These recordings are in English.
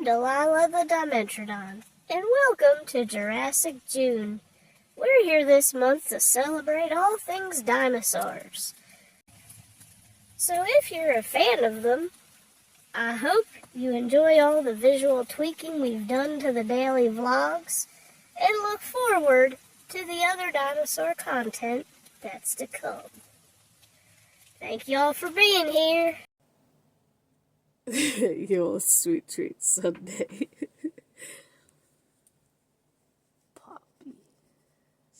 I'm Delilah the Dimetrodon, and welcome to Jurassic June. We're here this month to celebrate all things dinosaurs. So if you're a fan of them, I hope you enjoy all the visual tweaking we've done to the daily vlogs, and look forward to the other dinosaur content that's to come. Thank you all for being here. Your sweet treat Sunday. Poppy.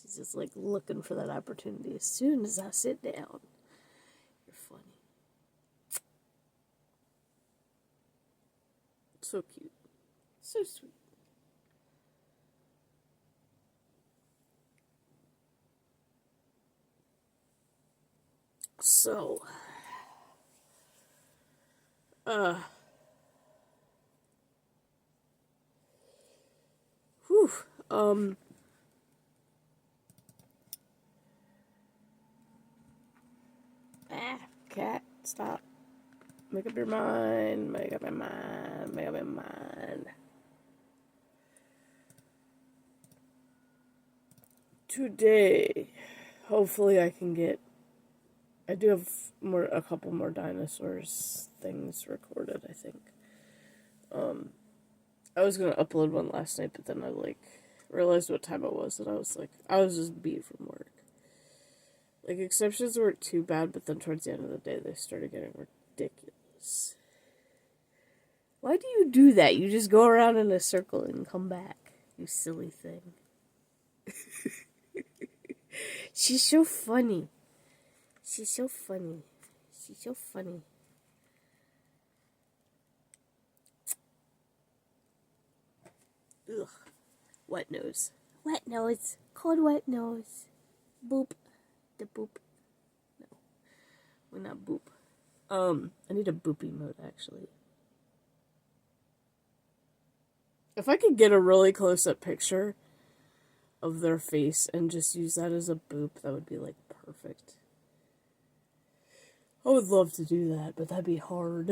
She's just like looking for that opportunity as soon as I sit down. You're funny. So cute. So sweet. So, whew, cat, stop. Make up your mind, make up your mind, make up your mind. Today, hopefully I can get, I do have a couple more dinosaurs things recorded, I think. I was gonna upload one last night, but then I realized what time it was, and I was just beat from work. Exceptions weren't too bad, but then towards the end of the day, they started getting ridiculous. Why do you do that? You just go around in a circle and come back, you silly thing. She's so funny. She's so funny. She's so funny. Ugh. Wet nose. Wet nose. Cold wet nose. Boop. The boop. No. We're not boop. I need a boopy mode, actually. If I could get a really close-up picture of their face and just use that as a boop, that would be, perfect. I would love to do that, but that'd be hard.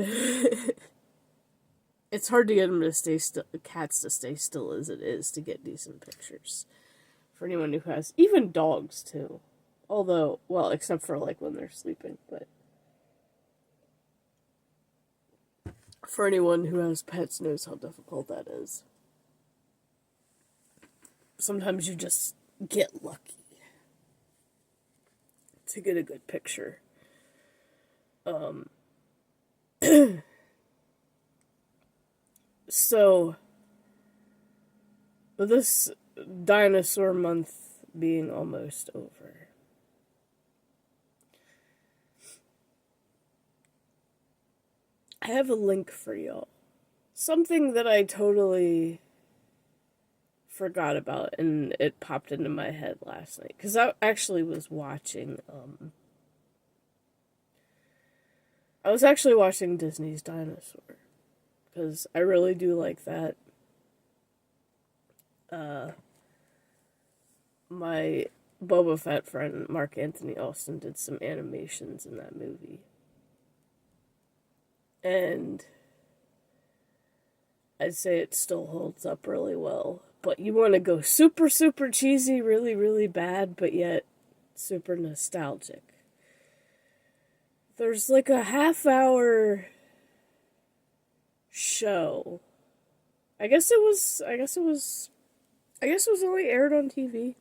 It's hard to get them to stay still, cats to stay still as it is to get decent pictures. For anyone who has, even dogs too. Although, well, except for when they're sleeping, but for anyone who has pets knows how difficult that is. Sometimes you just get lucky to get a good picture. So, with this dinosaur month being almost over, I have a link for y'all. Something that I totally forgot about, and it popped into my head last night. Because I actually was watching, Disney's Dinosaur. Because I really do like that. My Boba Fett friend, Mark Anthony Austin, did some animations in that movie. And I'd say it still holds up really well. But you want to go super, super cheesy, really, really bad, but yet super nostalgic. There's a half-hour show. I guess it was only aired on TV.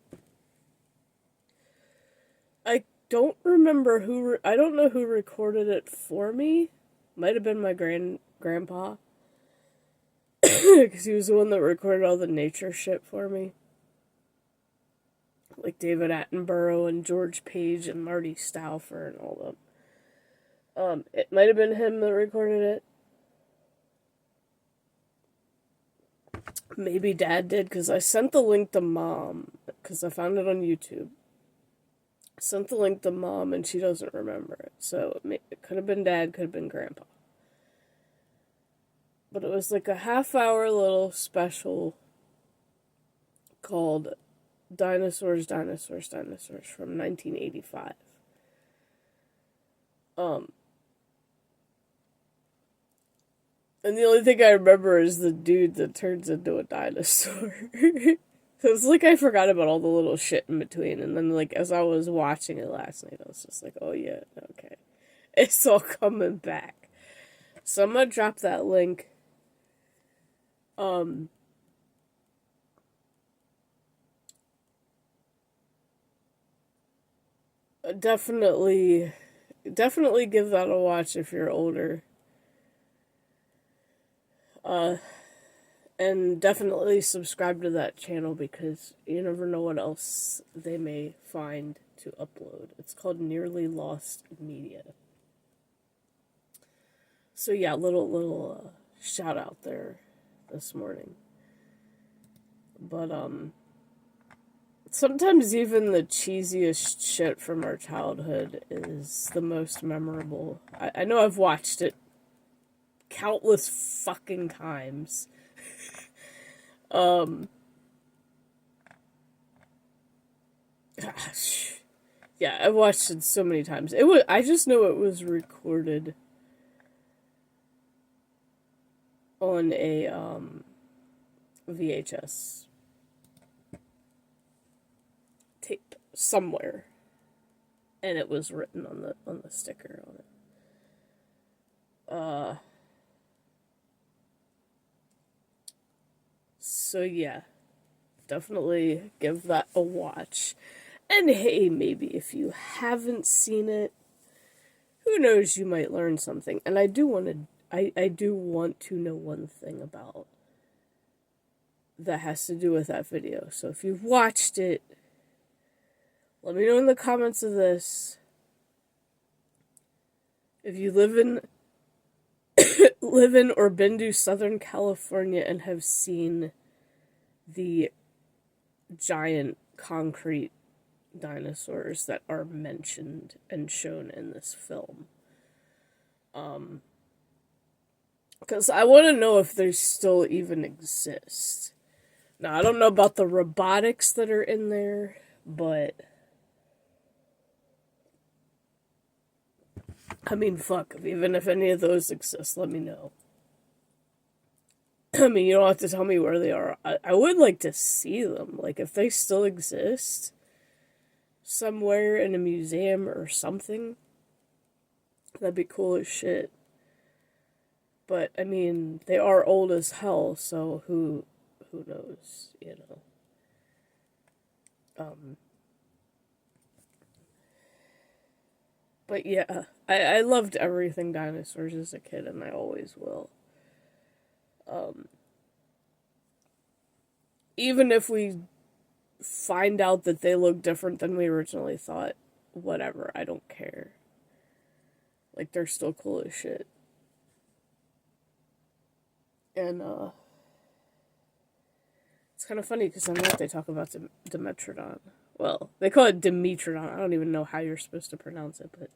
I don't remember I don't know who recorded it for me. Might have been my grandpa. Because he was the one that recorded all the nature shit for me. David Attenborough and George Page and Marty Stauffer and all them. It might have been him that recorded it. Maybe Dad did, because I sent the link to Mom, because I found it on YouTube. I sent the link to Mom, and she doesn't remember it. So it could have been Dad, could have been Grandpa. But it was a half-hour little special called Dinosaurs, Dinosaurs, Dinosaurs from 1985. And the only thing I remember is the dude that turns into a dinosaur. So it's like I forgot about all the little shit in between. And then, like, as I was watching it last night, I was just like, oh yeah, okay. It's all coming back. So I'm gonna drop that link. Definitely give that a watch if you're older. And definitely subscribe to that channel because you never know what else they may find to upload. It's called Nearly Lost Media. So yeah, little shout out there this morning. But sometimes even the cheesiest shit from our childhood is the most memorable. I know I've watched it countless fucking times. Gosh. Yeah, I've watched it so many times. I just know it was recorded on a VHS tape somewhere, and it was written on the sticker on it. So yeah, definitely give that a watch. And hey, maybe if you haven't seen it, who knows, you might learn something. And I do want to know one thing about that has to do with that video. So if you've watched it, let me know in the comments of this. If you live in or been to Southern California and have seen the giant concrete dinosaurs that are mentioned and shown in this film. Because I want to know if they still even exist. Now, I don't know about the robotics that are in there, but I mean, fuck, even if any of those exist, let me know. I mean, you don't have to tell me where they are. I would like to see them. Like, if they still exist somewhere in a museum or something, that'd be cool as shit. But, I mean, they are old as hell, so who knows, you know. But yeah, I loved everything dinosaurs as a kid, and I always will. Even if we find out that they look different than we originally thought, whatever, I don't care. Like, they're still cool as shit. And, it's kind of funny because on that they talk about Dimetrodon. Well, they call it Dimetrodon. I don't even know how you're supposed to pronounce it, but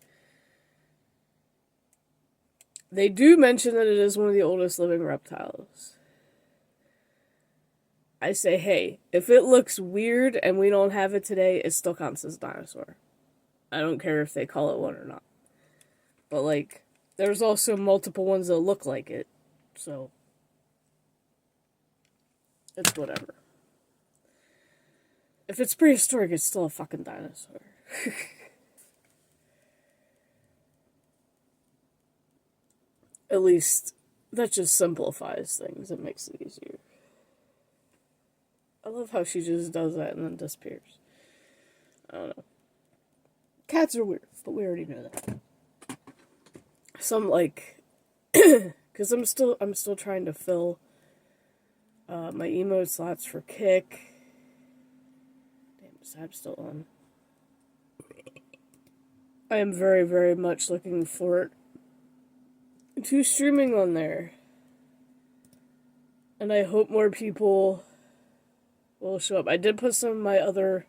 they do mention that it is one of the oldest living reptiles. I say, hey, if it looks weird and we don't have it today, it still counts as a dinosaur. I don't care if they call it one or not. But, like, there's also multiple ones that look like it, so it's whatever. If it's prehistoric, it's still a fucking dinosaur. At least, that just simplifies things. It makes it easier. I love how she just does that and then disappears. I don't know. Cats are weird, but we already know that. So I'm like, because I'm still trying to fill my emote slots for Kick. Damn, is that still on? I am very, very much looking forward to streaming on there. And I hope more people will show up. I did put some of my other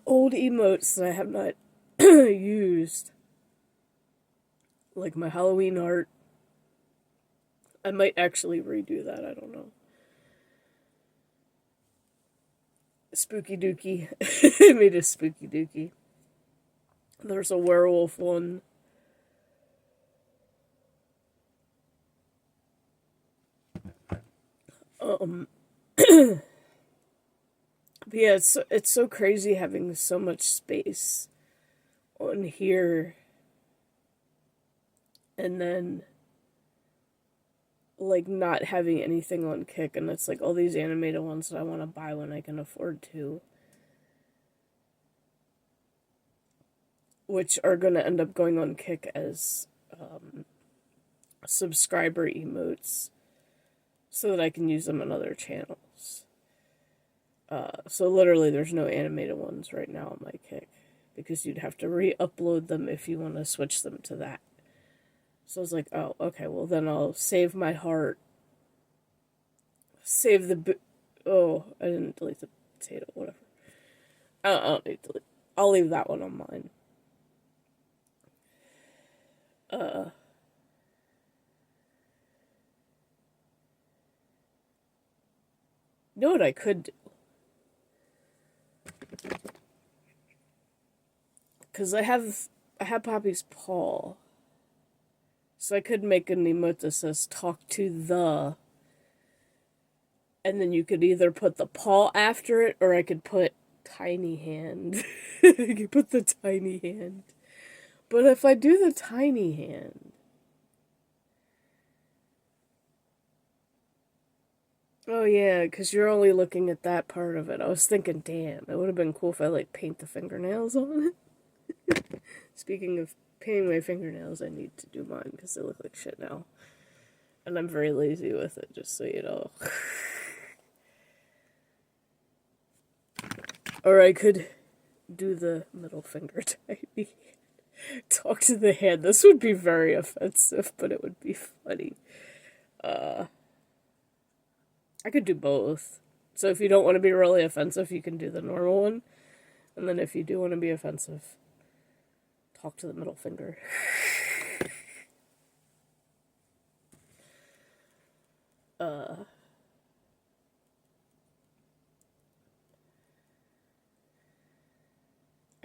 old emotes that I have not used. Like my Halloween art. I might actually redo that, I don't know. Spooky Dookie. I made a Spooky Dookie. There's a werewolf one. Um, but yeah, it's so crazy having so much space on here, and then like not having anything on Kick, and it's like all these animated ones that I want to buy when I can afford to, which are going to end up going on Kick as subscriber emotes so that I can use them on other channels. So literally there's no animated ones right now on my Kick because you'd have to re-upload them if you want to switch them to that. So I was like, oh, okay, well then I'll save my heart. Save the... Oh, I didn't delete the potato, whatever. I don't need to delete. I'll leave that one on mine. You know what I could do? Because I have Poppy's paw. So I could make an emote that says talk to the... And then you could either put the paw after it, or I could put tiny hand. I could put the tiny hand. But if I do the tiny hand... Oh yeah, because you're only looking at that part of it. I was thinking, damn, it would have been cool if I, like, paint the fingernails on it. Speaking of painting my fingernails, I need to do mine because they look like shit now. And I'm very lazy with it, just so you know. Or I could do the middle finger tiny. Talk to the hand. This would be very offensive, but it would be funny. I could do both. So if you don't want to be really offensive, you can do the normal one. And then if you do want to be offensive, talk to the middle finger. I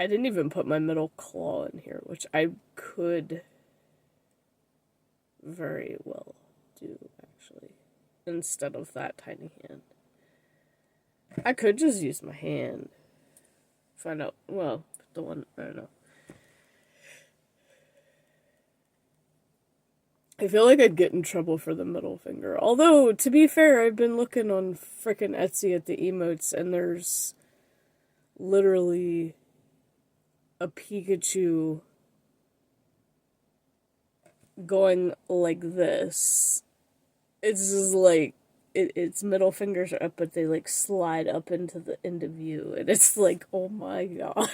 didn't even put my middle claw in here, which I could very well do, actually, instead of that tiny hand. I could just use my hand. Find out, well, the one, I don't know. I feel like I'd get in trouble for the middle finger. Although, to be fair, I've been looking on frickin' Etsy at the emotes, and there's literally a Pikachu going like this. It's just like, its middle fingers are up, but they like slide up into the end of view, and it's like, oh my gosh.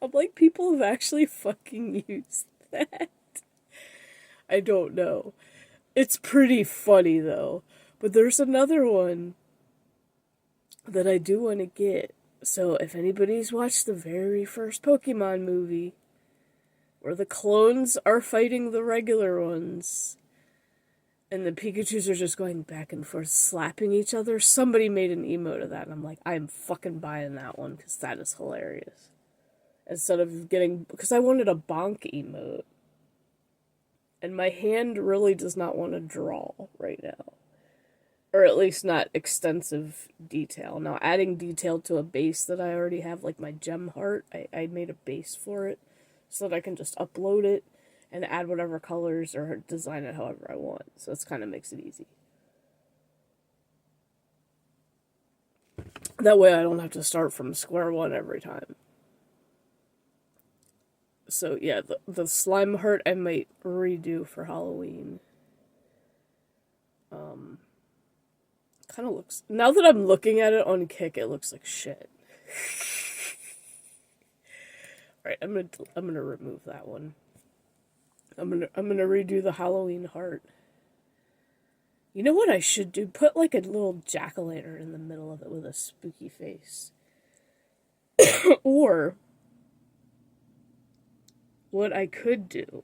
I'm like, people have actually fucking used that. I don't know. It's pretty funny though. But there's another one that I do want to get. So if anybody's watched the very first Pokemon movie, where the clones are fighting the regular ones, and the Pikachus are just going back and forth, slapping each other, somebody made an emote of that, and I'm like, I'm fucking buying that one, because that is hilarious. Instead of getting... Because I wanted a bonk emote. And my hand really does not want to draw right now. Or at least not extensive detail. Now, adding detail to a base that I already have, like my gem heart, I made a base for it so that I can just upload it and add whatever colors or design it however I want. So this kind of makes it easy. That way I don't have to start from square one every time. So yeah, the slime heart I might redo for Halloween. Kind of looks... Now that I'm looking at it on Kick, it looks like shit. Alright, I'm gonna remove that one. I'm gonna redo the Halloween heart. You know what I should do? Put like a little jack-o'-lantern in the middle of it with a spooky face. Or what I could do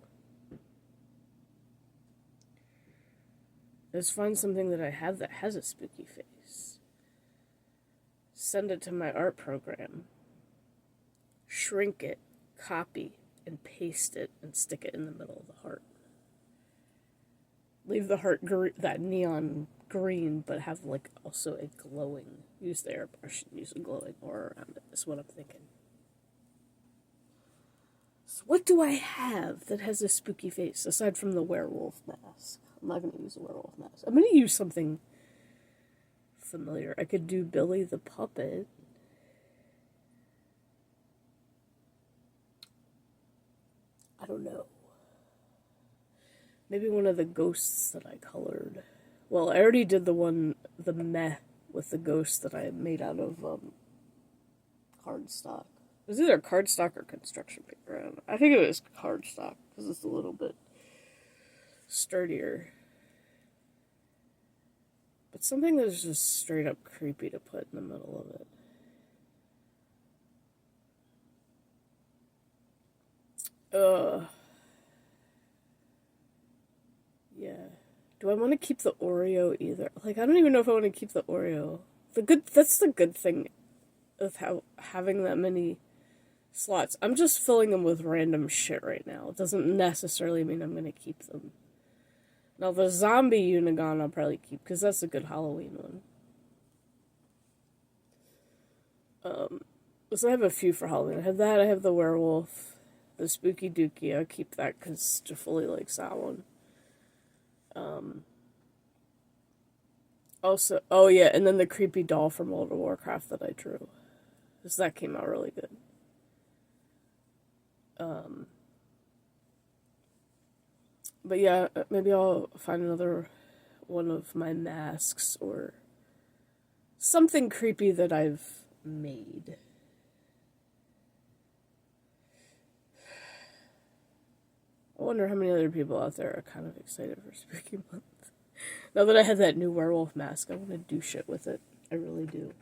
is find something that I have that has a spooky face. Send it to my art program. Shrink it, copy, and paste it, and stick it in the middle of the heart. leave the heart that neon green, but have like also a glowing. Use the airbrush and use a glowing aura around it. Is what I'm thinking. So what do I have that has a spooky face aside from the werewolf mask? I'm not gonna use a werewolf mask. I'm gonna use something familiar. I could do Billy the Puppet. I don't know. Maybe one of the ghosts that I colored. Well, I already did the meh with the ghost that I made out of cardstock. It was either cardstock or construction paper. I don't know. I think it was cardstock because it's a little bit sturdier. But something that's just straight up creepy to put in the middle of it. Yeah. Do I want to keep the Oreo either? Like, I don't even know if I want to keep the Oreo. That's the good thing of having that many slots. I'm just filling them with random shit right now. It doesn't necessarily mean I'm going to keep them. Now, the zombie Unigon I'll probably keep, because that's a good Halloween one. So I have a few for Halloween. I have that, I have the werewolf, the spooky dookie. I'll keep that because Jafuli likes that one. Also, oh yeah, and then the creepy doll from World of Warcraft that I drew. Because that came out really good. But yeah, maybe I'll find another one of my masks or something creepy that I've made. I wonder how many other people out there are kind of excited for Spooky Month. Now that I have that new werewolf mask, I want to do shit with it. I really do.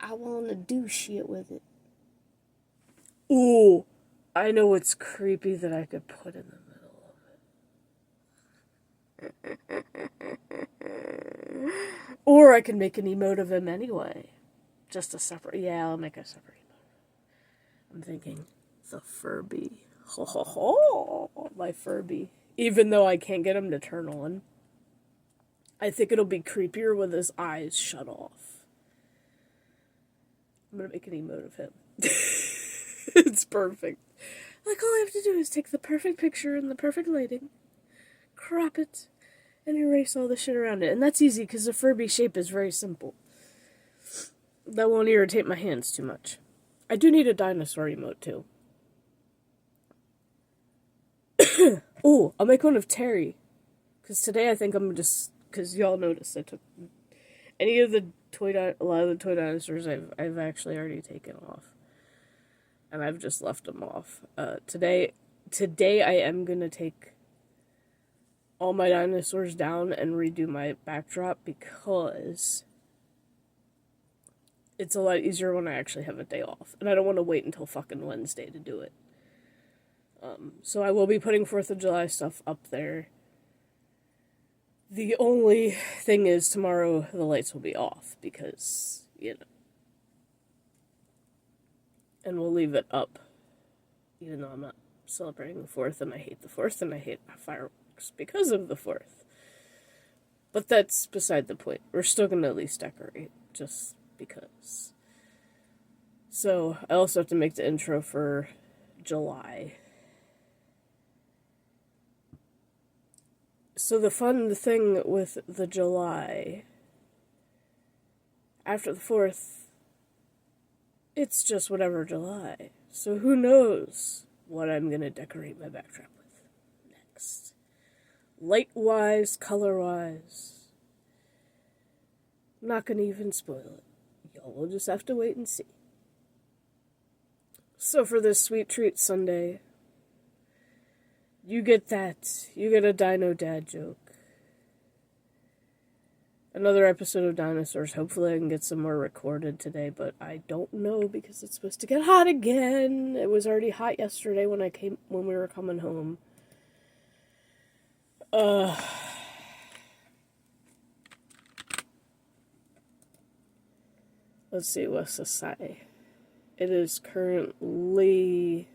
I want to do shit with it. Ooh, I know what's creepy that I could put in the middle of it. Or I can make an emote of him anyway. Just a separate... Yeah, I'll make a separate emote. I'm thinking the Furby. Ho ho ho! My Furby. Even though I can't get him to turn on. I think it'll be creepier with his eyes shut off. I'm gonna make an emote of him. It's perfect. Like, all I have to do is take the perfect picture in the perfect lighting, crop it, and erase all the shit around it. And that's easy, because the Furby shape is very simple. That won't irritate my hands too much. I do need a dinosaur emote, too. Ooh, I'll make one of Terry. Because today I think I'm just... Because y'all noticed I took... a lot of the toy dinosaurs I've actually already taken off. And I've just left them off. Today I am going to take all my dinosaurs down and redo my backdrop because it's a lot easier when I actually have a day off. And I don't want to wait until fucking Wednesday to do it. So I will be putting 4th of July stuff up there. The only thing is tomorrow the lights will be off because, you know. And we'll leave it up. Even though I'm not celebrating the 4th and I hate the 4th and I hate fireworks because of the 4th. But that's beside the point. We're still going to at least decorate just because. So I also have to make the intro for July. So the fun thing with the July, after the 4th, it's just whatever July. So who knows what I'm going to decorate my backdrop with next. Light-wise, color-wise. I'm not going to even spoil it. Y'all will just have to wait and see. So for this Sweet Treat Sunday, you get that. You get a Dino Dad joke. Another episode of Dinosaurs. Hopefully I can get some more recorded today, but I don't know because it's supposed to get hot again. It was already hot yesterday when we were coming home. Let's see what's to say. It is currently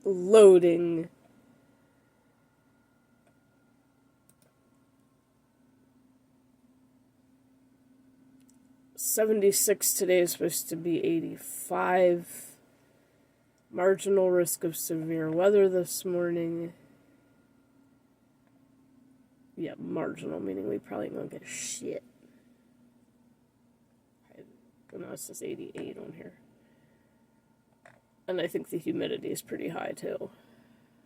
loading. 76 today is supposed to be 85. Marginal risk of severe weather this morning. Yeah, marginal, meaning we probably ain't gonna get shit. No, it says 88 on here. And I think the humidity is pretty high, too.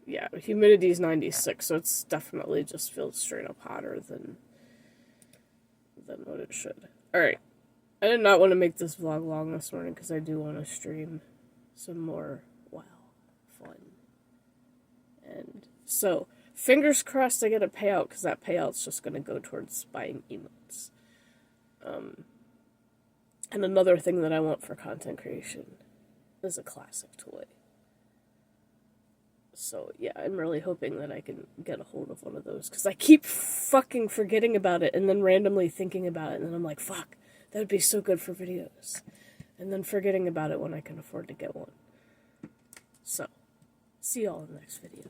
Yeah, humidity is 96, so it's definitely just feels straight up hotter than what it should. Alright. I did not want to make this vlog long this morning because I do want to stream some more fun. And so, fingers crossed I get a payout, because that payout's just going to go towards buying emotes. And another thing that I want for content creation is a classic toy. So, yeah, I'm really hoping that I can get a hold of one of those, because I keep fucking forgetting about it, and then randomly thinking about it, and then I'm like, fuck, that would be so good for videos. And then forgetting about it when I can afford to get one. So, see y'all in the next video.